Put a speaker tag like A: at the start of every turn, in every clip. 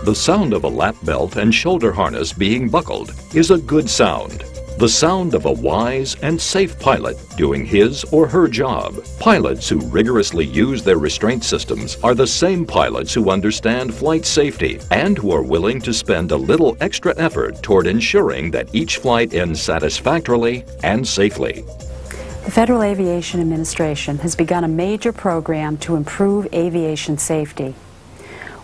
A: The sound of a lap belt and shoulder harness being buckled is a good sound. The sound of a wise and safe pilot doing his or her job. Pilots who rigorously use their restraint systems are the same pilots who understand flight safety and who are willing to spend a little extra effort toward ensuring that each flight ends satisfactorily and safely.
B: The Federal Aviation Administration has begun a major program to improve aviation safety.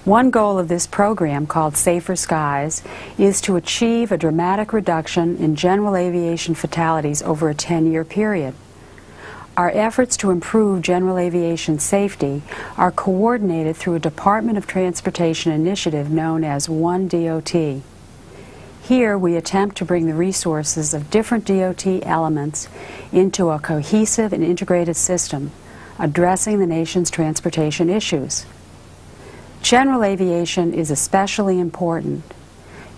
B: One goal of this program, called Safer Skies, is to achieve a dramatic reduction in general aviation fatalities over a 10-year period. Our efforts to improve general aviation safety are coordinated through a Department of Transportation initiative known as One DOT. Here we attempt to bring the resources of different DOT elements into a cohesive and integrated system, addressing the nation's transportation issues. General aviation is especially important.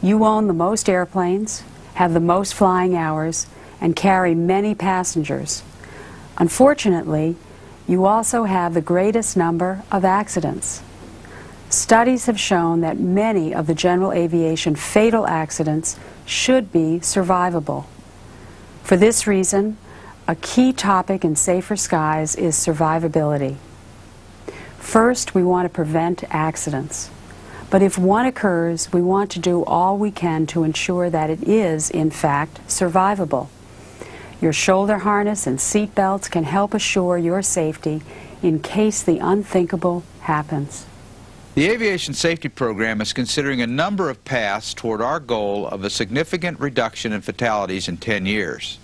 B: You own the most airplanes, have the most flying hours, and carry many passengers. Unfortunately, you also have the greatest number of accidents. Studies have shown that many of the general aviation fatal accidents should be survivable. For this reason, a key topic in Safer Skies is survivability. First, we want to prevent accidents. But if one occurs, we want to do all we can to ensure that it is, in fact, survivable. Your shoulder harness and seat belts can help assure your safety in case the unthinkable happens.
C: The Aviation Safety Program is considering a number of paths toward our goal of a significant reduction in fatalities in 10 years.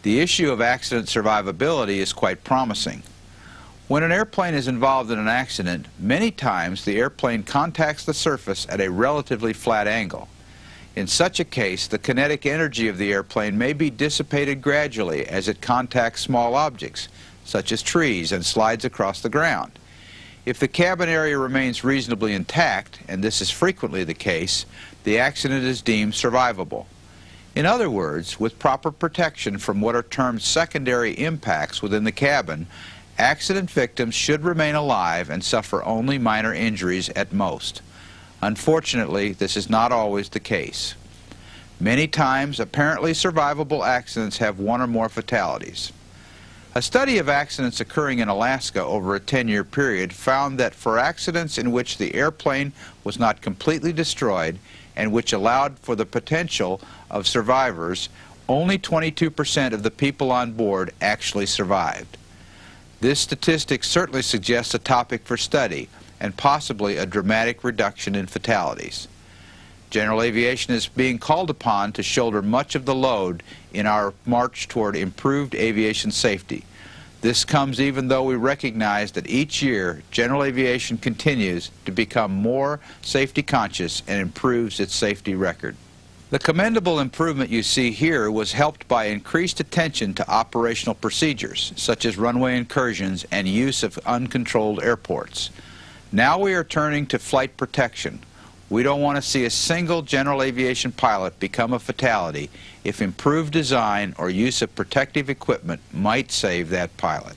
C: The issue of accident survivability is quite promising. When an airplane is involved in an accident, many times the airplane contacts the surface at a relatively flat angle. In such a case, the kinetic energy of the airplane may be dissipated gradually as it contacts small objects, such as trees, and slides across the ground. If the cabin area remains reasonably intact, and this is frequently the case, the accident is deemed survivable. In other words, with proper protection from what are termed secondary impacts within the cabin, accident victims should remain alive and suffer only minor injuries at most. Unfortunately, this is not always the case. Many times, apparently survivable accidents have one or more fatalities. A study of accidents occurring in Alaska over a 10-year period found that for accidents in which the airplane was not completely destroyed and which allowed for the potential of survivors, only 22% of the people on board actually survived. This statistic certainly suggests a topic for study and possibly a dramatic reduction in fatalities. General aviation is being called upon to shoulder much of the load in our march toward improved aviation safety. This comes even though we recognize that each year general aviation continues to become more safety conscious and improves its safety record. The commendable improvement you see here was helped by increased attention to operational procedures, such as runway incursions and use of uncontrolled airports. Now we are turning to flight protection. We don't want to see a single general aviation pilot become a fatality if improved design or use of protective equipment might save that pilot.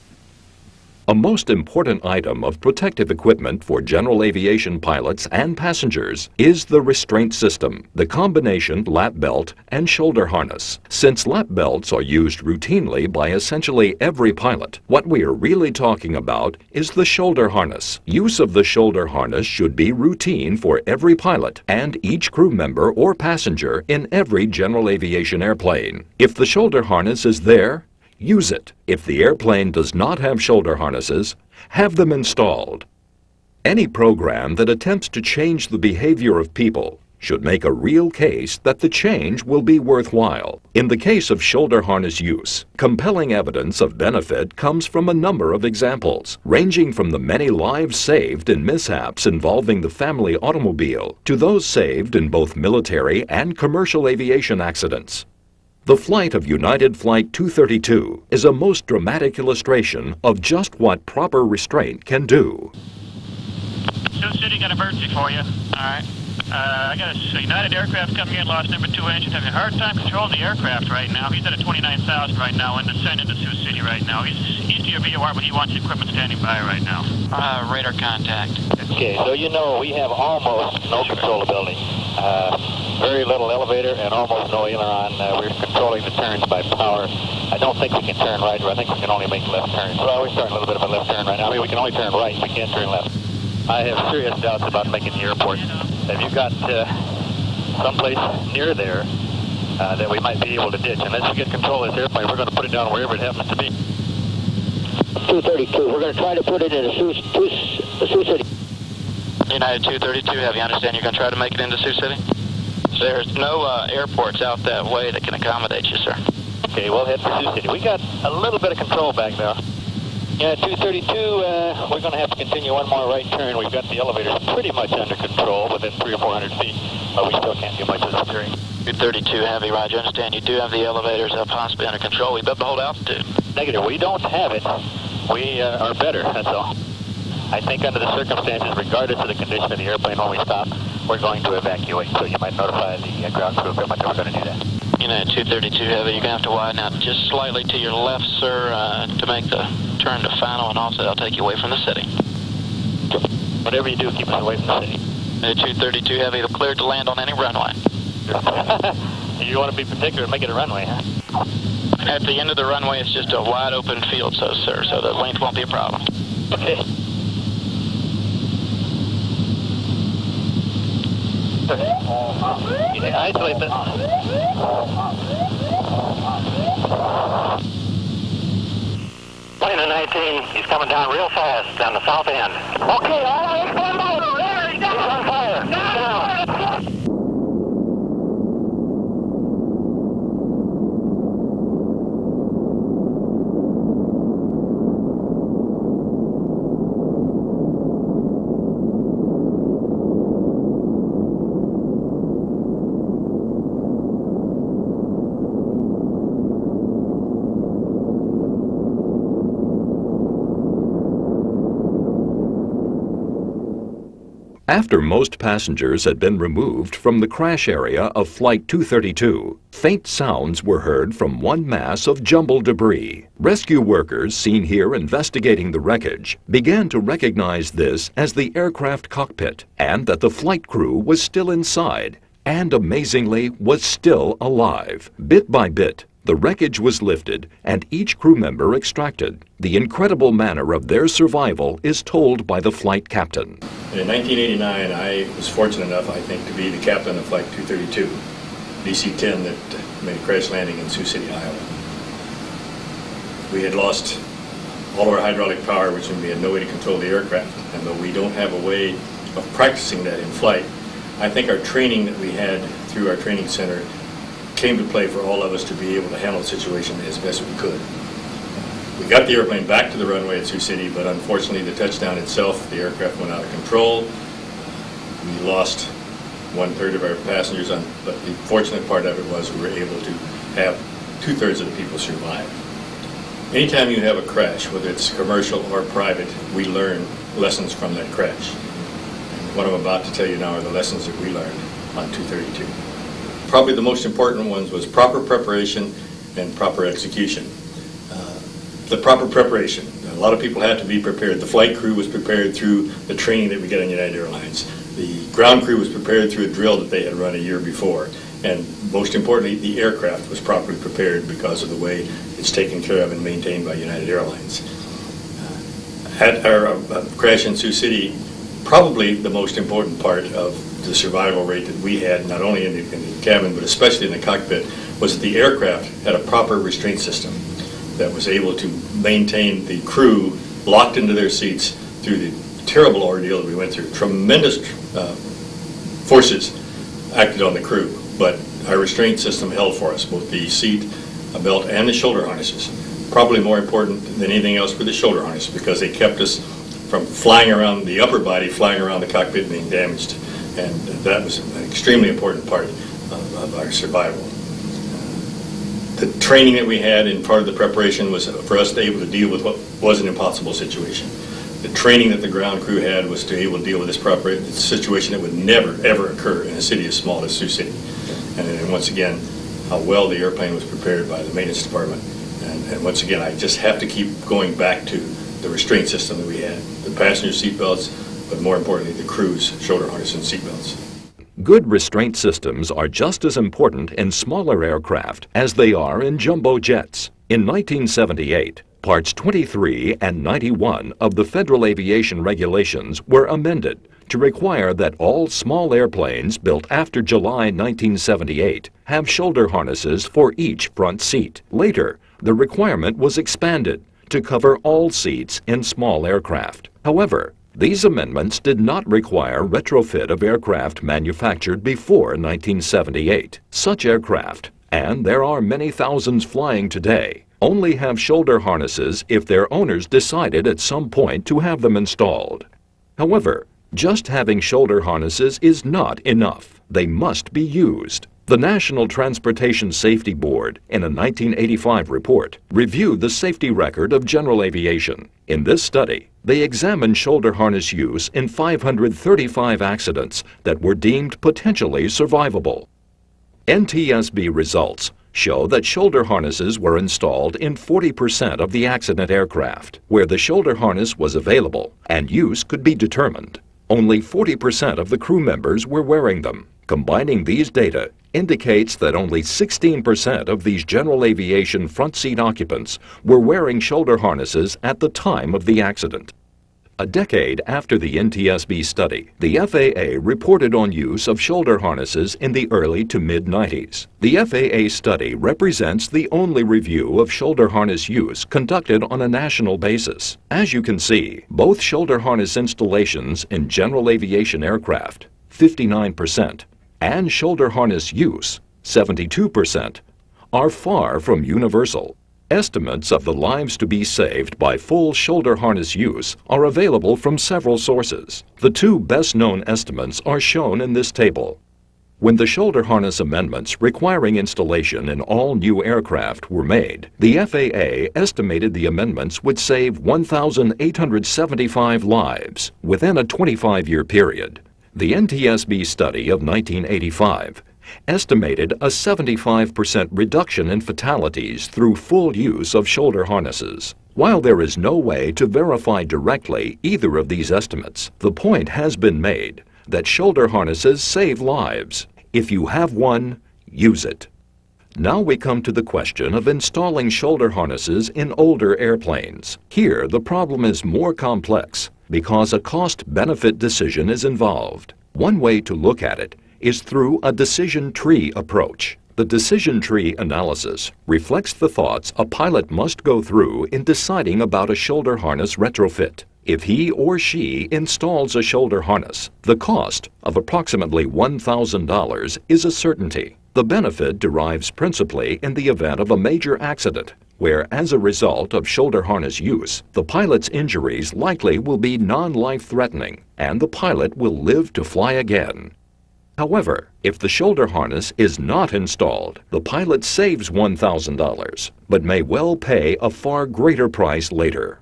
A: A most important item of protective equipment for general aviation pilots and passengers is the restraint system, the combination lap belt and shoulder harness. Since lap belts are used routinely by essentially every pilot, what we are really talking about is the shoulder harness. Use of the shoulder harness should be routine for every pilot and each crew member or passenger in every general aviation airplane. If the shoulder harness is there, use it. If the airplane does not have shoulder harnesses, have them installed. Any program that attempts to change the behavior of people should make a real case that the change will be worthwhile. In the case of shoulder harness use, compelling evidence of benefit comes from a number of examples, ranging from the many lives saved in mishaps involving the family automobile to those saved in both military and commercial aviation accidents. The flight of United Flight 232 is a most dramatic illustration of just what proper restraint can do.
D: Sioux City got a emergency for you. All right. I got a United aircraft coming in, lost number 2 engine, having a hard time controlling the aircraft right now. He's at a 29,000 right now and descending to Sioux City right now. He's east of your VOR, but he wants equipment standing by right now.
E: Radar contact.
F: Okay, so you know we have almost no controllability. Very little elevator and almost no aileron. We're controlling the turns by power. I don't think we can turn right, or I think we can only make left turns. Well, we're starting a little bit of a left turn right now. I mean, we can only turn right, we can't turn left. I have serious doubts about making the airport. Have you got someplace near there that we might be able to ditch? Unless we get control of this airplane, we're going to put it down wherever it happens to be. 232, we're going to try to put it in Sioux City.
E: United 232, have you understand you're going to try to make it into Sioux City? There's no airports out that way that can accommodate you, sir.
F: Okay, we'll head for Sioux City. We got a little bit of control back now. Yeah, 232, we're going to have to continue one more right turn. We've got the elevators pretty much under control within 300 or 400 feet, but we still can't do much of this turn.
E: 232 Heavy, Roger. Understand you do have the elevators possibly under control. We'd be able to hold altitude.
F: Negative. We don't have it. We are better, that's all. I think under the circumstances, regardless of the condition of the airplane when we stop, we're going to evacuate. So you might notify the ground crew if we're going to do that.
E: United 232 Heavy, you're going to have to widen out just slightly to your left, sir, to make the turn to final, and also that'll take you away from the city.
F: Whatever you do, keep us away from the city.
E: 232 Heavy, you're cleared to land on any runway.
F: You want to be particular and make it a runway, huh?
E: At the end of the runway, it's just a wide open field, so sir, so the length won't be a problem.
F: Okay. Isolate this. Plane of 19, he's coming down real fast down the south end. Okay, all right, stand by. There, he's on fire. Down.
A: After most passengers had been removed from the crash area of Flight 232, faint sounds were heard from one mass of jumbled debris. Rescue workers seen here investigating the wreckage began to recognize this as the aircraft cockpit and that the flight crew was still inside and, amazingly, was still alive. Bit by bit, the wreckage was lifted and each crew member extracted. The incredible manner of their survival is told by the flight captain.
G: In 1989, I was fortunate enough, I think, to be the captain of Flight 232, DC-10 that made a crash landing in Sioux City, Iowa. We had lost all our hydraulic power, which meant we had no way to control the aircraft. And though we don't have a way of practicing that in flight, I think our training that we had through our training center came to play for all of us to be able to handle the situation as best we could. We got the airplane back to the runway at Sioux City, but unfortunately the touchdown itself, the aircraft went out of control. We lost 1/3 of our passengers, but the fortunate part of it was we were able to have 2/3 of the people survive. Anytime you have a crash, whether it's commercial or private, we learn lessons from that crash. And what I'm about to tell you now are the lessons that we learned on 232. Probably the most important ones was proper preparation and proper execution. The proper preparation. A lot of people had to be prepared. The flight crew was prepared through the training that we got on United Airlines. The ground crew was prepared through a drill that they had run a year before. And most importantly, the aircraft was properly prepared because of the way it's taken care of and maintained by United Airlines. At our crash in Sioux City, probably the most important part of the survival rate that we had, not only in the cabin, but especially in the cockpit, was that the aircraft had a proper restraint system that was able to maintain the crew locked into their seats through the terrible ordeal that we went through. Tremendous forces acted on the crew, but our restraint system held for us, both the seat belt and the shoulder harnesses. Probably more important than anything else were the shoulder harnesses, because they kept us from flying around the upper body, flying around the cockpit and being damaged. And that was an extremely important part of our survival. The training that we had and part of the preparation was for us to be able to deal with what was an impossible situation. The training that the ground crew had was to be able to deal with this proper situation that would never, ever occur in a city as small as Sioux City. And then once again, how well the airplane was prepared by the maintenance department. And once again, I just have to keep going back to the restraint system that we had, the passenger seat belts, but more importantly, the crew's shoulder harness and seat belts.
A: Good restraint systems are just as important in smaller aircraft as they are in jumbo jets. In 1978, Parts 23 and 91 of the Federal Aviation Regulations were amended to require that all small airplanes built after July 1978 have shoulder harnesses for each front seat. Later, the requirement was expanded to cover all seats in small aircraft. However, these amendments did not require retrofit of aircraft manufactured before 1978. Such aircraft, and there are many thousands flying today, only have shoulder harnesses if their owners decided at some point to have them installed. However, just having shoulder harnesses is not enough. They must be used. The National Transportation Safety Board, in a 1985 report, reviewed the safety record of general aviation. In this study, they examined shoulder harness use in 535 accidents that were deemed potentially survivable. NTSB results show that shoulder harnesses were installed in 40% of the accident aircraft, where the shoulder harness was available and use could be determined. Only 40% of the crew members were wearing them. Combining these data indicates that only 16% of these general aviation front seat occupants were wearing shoulder harnesses at the time of the accident. A decade after the NTSB study, the FAA reported on use of shoulder harnesses in the early to mid-90s. The FAA study represents the only review of shoulder harness use conducted on a national basis. As you can see, both shoulder harness installations in general aviation aircraft, 59%, and shoulder harness use, 72%, are far from universal. Estimates of the lives to be saved by full shoulder harness use are available from several sources. The two best-known estimates are shown in this table. When the shoulder harness amendments requiring installation in all new aircraft were made, the FAA estimated the amendments would save 1,875 lives within a 25-year period. The NTSB study of 1985 estimated a 75% reduction in fatalities through full use of shoulder harnesses. While there is no way to verify directly either of these estimates, the point has been made that shoulder harnesses save lives. If you have one, use it. Now we come to the question of installing shoulder harnesses in older airplanes. Here, the problem is more complex because a cost-benefit decision is involved. One way to look at it is through a decision tree approach. The decision tree analysis reflects the thoughts a pilot must go through in deciding about a shoulder harness retrofit. If he or she installs a shoulder harness, the cost of approximately $1,000 is a certainty. The benefit derives principally in the event of a major accident, where as a result of shoulder harness use, the pilot's injuries likely will be non-life-threatening, and the pilot will live to fly again. However, if the shoulder harness is not installed, the pilot saves $1,000, but may well pay a far greater price later.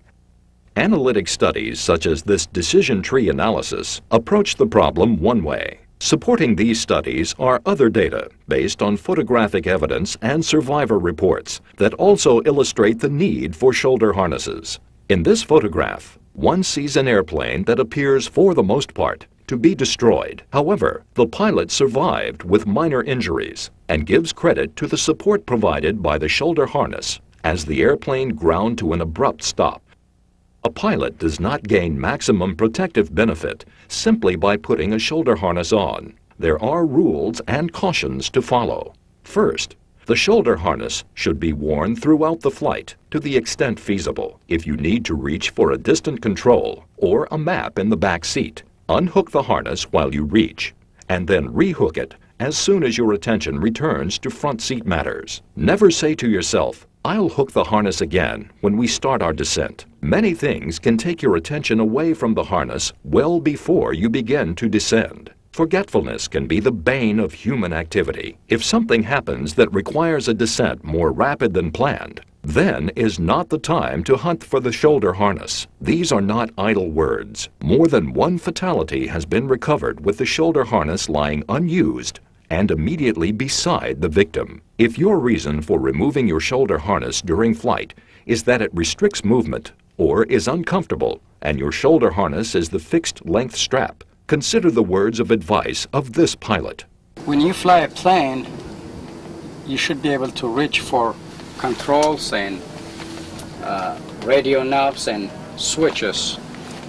A: Analytic studies such as this decision tree analysis approach the problem one way. Supporting these studies are other data based on photographic evidence and survivor reports that also illustrate the need for shoulder harnesses. In this photograph, one sees an airplane that appears, for the most part, to be destroyed. However, the pilot survived with minor injuries and gives credit to the support provided by the shoulder harness as the airplane ground to an abrupt stop. A pilot does not gain maximum protective benefit simply by putting a shoulder harness on. There are rules and cautions to follow. First, the shoulder harness should be worn throughout the flight to the extent feasible. If you need to reach for a distant control or a map in the back seat, unhook the harness while you reach, and then rehook it as soon as your attention returns to front seat matters. Never say to yourself, "I'll hook the harness again when we start our descent." Many things can take your attention away from the harness well before you begin to descend. Forgetfulness can be the bane of human activity. If something happens that requires a descent more rapid than planned, Then is not the time to hunt for the shoulder harness. These are not idle words. More than one fatality has been recovered with the shoulder harness lying unused and immediately beside the victim. If your reason for removing your shoulder harness during flight is that it restricts movement or is uncomfortable and your shoulder harness is the fixed length strap, consider the words of advice of this pilot.
H: When you fly a plane, you should be able to reach for controls and radio knobs and switches.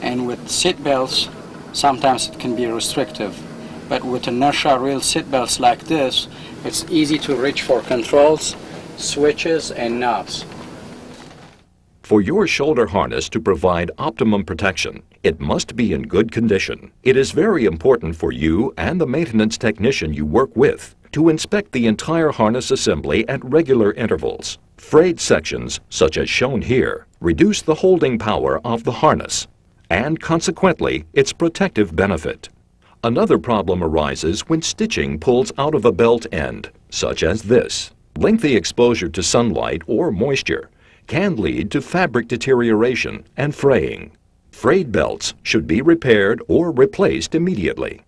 H: And with seat belts, sometimes it can be restrictive. But with inertia real seat belts like this, it's easy to reach for controls, switches, and knobs.
A: For your shoulder harness to provide optimum protection, it must be in good condition. It is very important for you and the maintenance technician you work with to inspect the entire harness assembly at regular intervals. Frayed sections, such as shown here, reduce the holding power of the harness and, consequently, its protective benefit. Another problem arises when stitching pulls out of a belt end, such as this. Lengthy exposure to sunlight or moisture can lead to fabric deterioration and fraying. Frayed belts should be repaired or replaced immediately.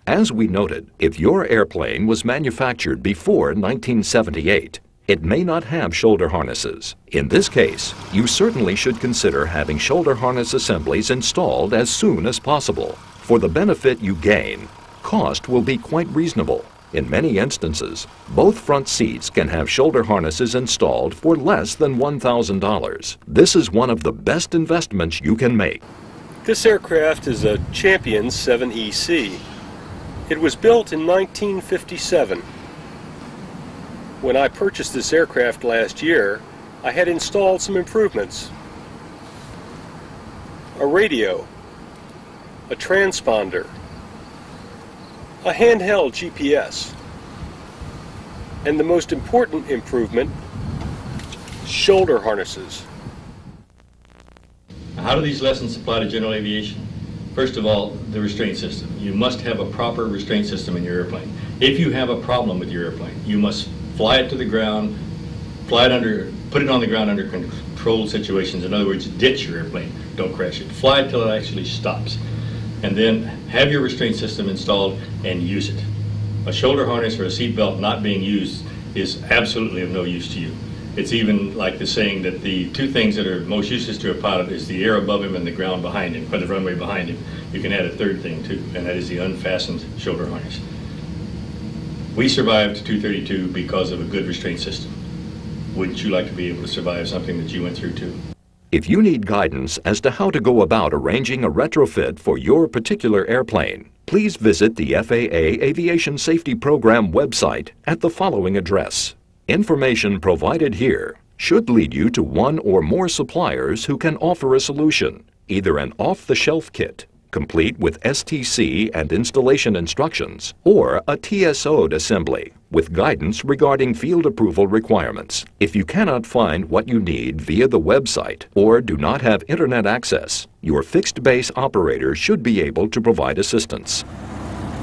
A: As we noted, if your airplane was manufactured before 1978, it may not have shoulder harnesses. In this case, you certainly should consider having shoulder harness assemblies installed as soon as possible. For the benefit you gain, cost will be quite reasonable. In many instances, both front seats can have shoulder harnesses installed for less than $1,000. This is one of the best investments you can make.
I: This aircraft is a Champion 7EC. It was built in 1957. When I purchased this aircraft last year, I had installed some improvements. A radio, a transponder, a handheld GPS, and the most important improvement, shoulder harnesses.
G: How do these lessons apply to general aviation? First of all, the restraint system. You must have a proper restraint system in your airplane. If you have a problem with your airplane, you must fly it to the ground, put it on the ground under controlled situations. In other words, ditch your airplane, don't crash it. Fly it till it actually stops. And then have your restraint system installed and use it. A shoulder harness or a seat belt not being used is absolutely of no use to you. It's even like the saying that the two things that are most useless to a pilot is the air above him and the ground behind him, or the runway behind him. You can add a third thing too, and that is the unfastened shoulder harness. We survived 232 because of a good restraint system. Wouldn't you like to be able to survive something that you went through too?
A: If you need guidance as to how to go about arranging a retrofit for your particular airplane, please visit the FAA Aviation Safety Program website at the following address. Information provided here should lead you to one or more suppliers who can offer a solution, either an off-the-shelf kit, complete with STC and installation instructions, or a TSO'd assembly with guidance regarding field approval requirements. If you cannot find what you need via the website or do not have internet access, your fixed base operator should be able to provide assistance.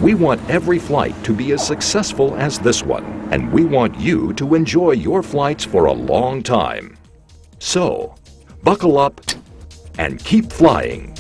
A: We want every flight to be as successful as this one, and we want you to enjoy your flights for a long time. So, buckle up and keep flying.